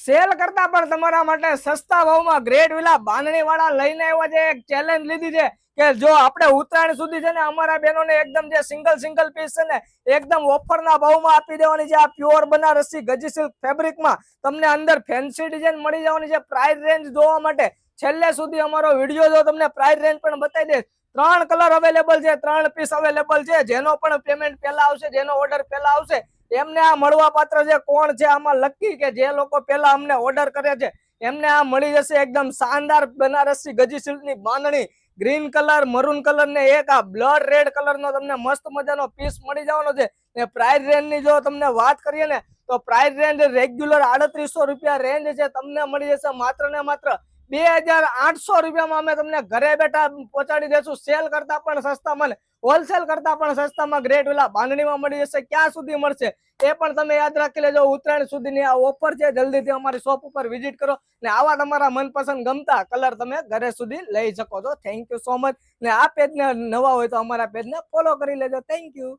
Cell કરતા પણ તમારા માટે સસ્તા ભાવમાં ગ્રેટ વિલા બાંધણી વાળા લઈને આવ્યા છે. એક ચેલેન્જ લીધી છે કે જો આપણે ઉત્તરાયણ સુધી છે ને અમારા બહેનોને એકદમ જે સિંગલ પીસ છે ને એકદમ ઓફરના ભાવમાં આપી દેવાની છે. આ પ્યોર બનારસી ગજી સિલ્ક ફેબ્રિકમાં તમને અંદર ફેન્સી ડિઝાઇન મળી જવાની છે. પ્રાઇસ રેન્જ જોવા માટે છેલ્લે સુધી અમારો વિડીયો જો તમને પ્રાઇસ રેન્જ પણ બતાવી દે. 3 કલર અવેલેબલ છે, 3 પીસ અવેલેબલ છે. જેનો પણ પેમેન્ટ પહેલા આવશે, જેનો ઓર્ડર પહેલા આવશે એમને આ મળવા પાત્ર છે. કોણ છે આમાં લકી કે જે લોકો પહેલા અમને ઓર્ડર કરે છે એમને આ મળી જશે. એકદમ શાનદાર બનારસી ગજી સિલ્ક ની બાંધણી ગ્રીન કલર, મરૂન કલર ને એક આ બ્લડ રેડ કલર નો તમને મસ્ત મજાનો પીસ મળી જવાનો છે. ને પ્રાઇસ રેન્જ ની જો તમને વાત કરીએ ને તો પ્રાઇસ રેન્જ રેગ્યુલર 3800 રૂપિયા રેન્જ છે. તમને મળી જશે માત્ર ને માત્ર 2800 રૂપિયામાં અમે તમને ઘરે બેઠા પહોંચાડી દેશું. સેલ કરતા પણ સસ્તામાં, હોલસેલ કરતા પણ સસ્તામાં ગ્રેટ વિલા બાંધણીમાં મળી જશે. ક્યાં સુધી મળશે એ પણ તમે યાદ રાખી લેજો. ઉત્તરાયણ સુધીની આ ઓફર છે. જલ્દીથી અમારી શોપ ઉપર વિઝિટ કરો ને આવા તમારા મનપસંદ ગમતા કલર તમે ઘરે સુધી લઈ શકો છો. Thank you so much. ને આ પેજને નવા હોય તો અમારા પેજને ફોલો કરી લેજો. Thank you.